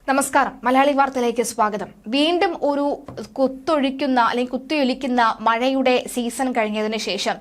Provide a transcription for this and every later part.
നമസ്കാരം. മലയാളി വാർത്തയിലേക്ക് സ്വാഗതം. വീണ്ടും ഒരു കുത്തിയൊലിക്കുന്ന മഴയുടെ സീസൺ കഴിഞ്ഞതിന് ശേഷം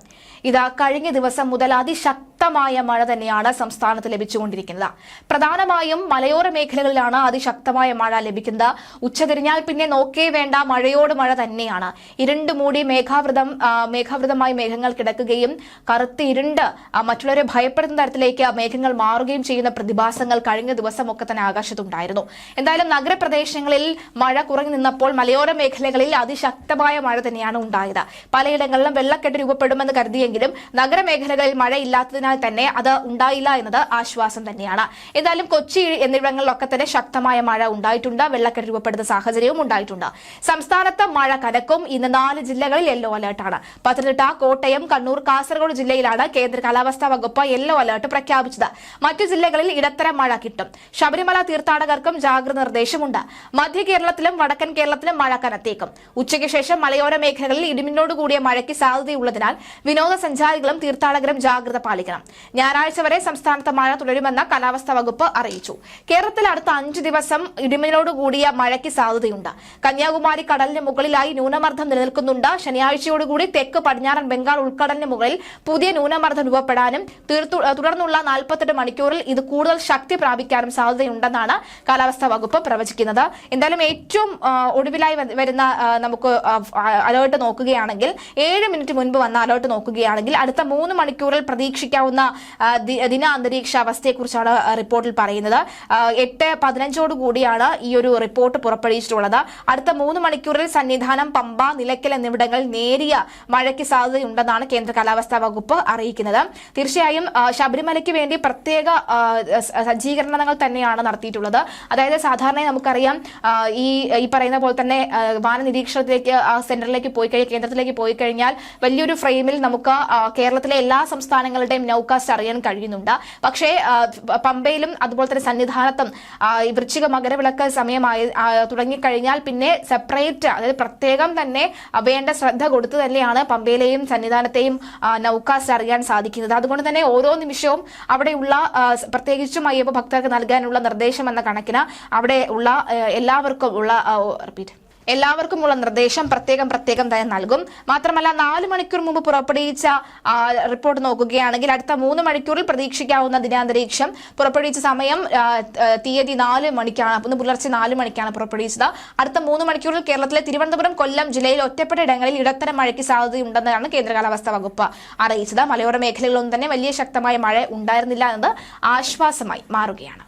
ഇതാ കഴിഞ്ഞ ദിവസം മുതൽ അതിശക്തമായ മഴ തന്നെയാണ് സംസ്ഥാനത്ത് ലഭിച്ചുകൊണ്ടിരിക്കുന്നത്. പ്രധാനമായും മലയോര മേഖലകളിലാണ് അതിശക്തമായ മഴ ലഭിക്കുന്നത്. ഉച്ചതിരിഞ്ഞാൽ പിന്നെ നോക്കേ വേണ്ട, മഴയോട് മഴ തന്നെയാണ്. ഇരുണ്ടുമൂടി മേഘാവൃതമായി മേഘങ്ങൾ കിടക്കുകയും കറുത്ത് ഇരുണ്ട് മറ്റുള്ളവരെ ഭയപ്പെടുന്ന തരത്തിലേക്ക് മേഘങ്ങൾ മാറുകയും ചെയ്യുന്ന പ്രതിഭാസങ്ങൾ കഴിഞ്ഞ ദിവസമൊക്കെ തന്നെ ആകാശത്തുണ്ടായിരുന്നു. എന്തായാലും നഗരപ്രദേശങ്ങളിൽ മഴ കുറഞ്ഞു നിന്നപ്പോൾ മലയോര മേഖലകളിൽ അതിശക്തമായ മഴ തന്നെയാണ് ഉണ്ടായത്. പലയിടങ്ങളിലും വെള്ളക്കെട്ട് രൂപപ്പെടുമെന്ന് കരുതിയെങ്കിലും നഗരമേഖലകളിൽ മഴയില്ലാത്തതിനാൽ തന്നെ അത് ഉണ്ടായില്ല എന്നത് ആശ്വാസം തന്നെയാണ്. എന്തായാലും കൊച്ചി എന്നിവിടങ്ങളിലൊക്കെ തന്നെ ശക്തമായ മഴ ഉണ്ടായിട്ടുണ്ട്. വെള്ളക്കെട്ട് രൂപപ്പെടുന്ന സാഹചര്യവും ഉണ്ടായിട്ടുണ്ട്. സംസ്ഥാനത്ത് മഴ കനക്കും. ഇന്ന് 4 ജില്ലകളിൽ യെല്ലോ അലർട്ടാണ്. പത്തനംതിട്ട, കോട്ടയം, കണ്ണൂർ, കാസർഗോഡ് ജില്ലയിലാണ് കേന്ദ്ര കാലാവസ്ഥാ വകുപ്പ് യെല്ലോ അലർട്ട് പ്രഖ്യാപിച്ചത്. മറ്റു ജില്ലകളിൽ ഇടത്തരം മഴ കിട്ടും. ശബരിമല തീർത്ഥാടകർക്കും ജാഗ്രത നിർദ്ദേശമുണ്ട്. മധ്യ കേരളത്തിലും വടക്കൻ കേരളത്തിലും മഴ കനത്തേക്കും. ഉച്ചയ്ക്ക് ശേഷം മലയോര മേഖലകളിൽ ഇടിമിന്നോടുകൂടിയ മഴയ്ക്ക് സാധ്യതയുള്ളതിനാൽ വിനോദസഞ്ചാരികളും തീർത്ഥാടകരും ജാഗ്രത പാലിക്കണം. ഞായറാഴ്ച വരെ സംസ്ഥാനത്ത് മഴ തുടരുമെന്ന് കാലാവസ്ഥാ വകുപ്പ് അറിയിച്ചു. കേരളത്തിൽ അടുത്ത 5 ദിവസം ഇടിമിന്നലോടുകൂടിയ മഴയ്ക്ക് സാധ്യതയുണ്ട്. കന്യാകുമാരി കടലിന് മുകളിലായി ന്യൂനമർദ്ദം നിലനിൽക്കുന്നുണ്ട്. ശനിയാഴ്ചയോടുകൂടി തെക്ക് പടിഞ്ഞാറൻ ബംഗാൾ ഉൾക്കടലിന് മുകളിൽ പുതിയ ന്യൂനമർദ്ദം രൂപപ്പെടാനും തുടർന്നുള്ള 48 മണിക്കൂറിൽ ഇത് കൂടുതൽ ശക്തി പ്രാപിക്കാനും സാധ്യതയുണ്ടെന്നാണ് കാലാവസ്ഥാ വകുപ്പ് പ്രവചിക്കുന്നത്. എന്തായാലും ഏറ്റവും ഒടുവിലായി വരുന്ന നമുക്ക് അലേർട്ട് നോക്കുകയാണെങ്കിൽ 7 മിനിറ്റ് മുൻപ് വന്ന അലേർട്ട് നോക്കുകയാണെങ്കിൽ അടുത്ത 3 മണിക്കൂറിൽ പ്രതീക്ഷിക്കാവുന്ന ദിന അന്തരീക്ഷ അവസ്ഥയെക്കുറിച്ചാണ് റിപ്പോർട്ടിൽ പറയുന്നത്. 8:15 കൂടിയാണ് ഈ ഒരു റിപ്പോർട്ട് പുറപ്പെടുവിച്ചിട്ടുള്ളത്. അടുത്ത 3 മണിക്കൂറിൽ സന്നിധാനം, പമ്പ, നിലയ്ക്കൽ എന്നിവിടങ്ങളിൽ നേരിയ മഴയ്ക്ക് സാധ്യതയുണ്ടെന്നാണ് കേന്ദ്ര കാലാവസ്ഥാ വകുപ്പ് അറിയിക്കുന്നത്. തീർച്ചയായും ശബരിമലയ്ക്ക് വേണ്ടി പ്രത്യേക സജ്ജീകരണങ്ങൾ തന്നെയാണ് നടത്തിയിട്ടുള്ളത്. അതായത് സാധാരണ നമുക്കറിയാം, ഈ പറയുന്ന പോലെ തന്നെ വാന നിരീക്ഷണത്തിലേക്ക് സെന്ററിലേക്ക് പോയി കഴിഞ്ഞാൽ, കേന്ദ്രത്തിലേക്ക് പോയി കഴിഞ്ഞാൽ വലിയൊരു ഫ്രെയിമിൽ നമുക്ക് കേരളത്തിലെ എല്ലാ സംസ്ഥാനങ്ങളുടെയും നൗകാസ്റ്റ് അറിയാൻ കഴിയുന്നുണ്ട്. പക്ഷേ പമ്പയിലും അതുപോലെ തന്നെ സന്നിധാനത്തും വൃശ്ചിക മകരവിളക്ക് സമയമായി തുടങ്ങിക്കഴിഞ്ഞാൽ പിന്നെ സെപ്പറേറ്റ്, അതായത് പ്രത്യേകം തന്നെ വേണ്ട ശ്രദ്ധ കൊടുത്തു തന്നെയാണ് പമ്പയിലെയും സന്നിധാനത്തെയും നൗകാസ്റ്റ് അറിയാൻ സാധിക്കുന്നത്. അതുകൊണ്ട് തന്നെ ഓരോ നിമിഷവും അവിടെയുള്ള പ്രത്യേകിച്ചും അയ്യപ്പ ഭക്തർക്ക് നൽകാനുള്ള നിർദ്ദേശം എന്ന കണക്കിന് അവിടെ ഉള്ള എല്ലാവർക്കുമുള്ള നിർദ്ദേശം പ്രത്യേകം തന്നെ നൽകും. മാത്രമല്ല 4 മണിക്കൂർ മുമ്പ് പുറപ്പെടുവിച്ച റിപ്പോർട്ട് നോക്കുകയാണെങ്കിൽ അടുത്ത 3 മണിക്കൂറിൽ പ്രതീക്ഷിക്കാവുന്ന ദിനാന്തരീക്ഷം പുറപ്പെടുവിച്ച സമയം തീയതി 4 മണിക്കാണ്. ഇന്ന് പുലർച്ചെ 4 മണിക്കാണ് പുറപ്പെടുവിച്ചത്. അടുത്ത 3 മണിക്കൂറിൽ കേരളത്തിലെ തിരുവനന്തപുരം, കൊല്ലം ജില്ലയിൽ ഒറ്റപ്പെട്ട ഇടങ്ങളിൽ ഇടത്തരം മഴയ്ക്ക് സാധ്യതയുണ്ടെന്നാണ് കേന്ദ്ര കാലാവസ്ഥാ വകുപ്പ് അറിയിച്ചത്. മലയോര മേഖലകളിലൊന്നും തന്നെ വലിയ ശക്തമായ മഴ ഉണ്ടായിരുന്നില്ല എന്നത് ആശ്വാസമായി മാറുകയാണ്.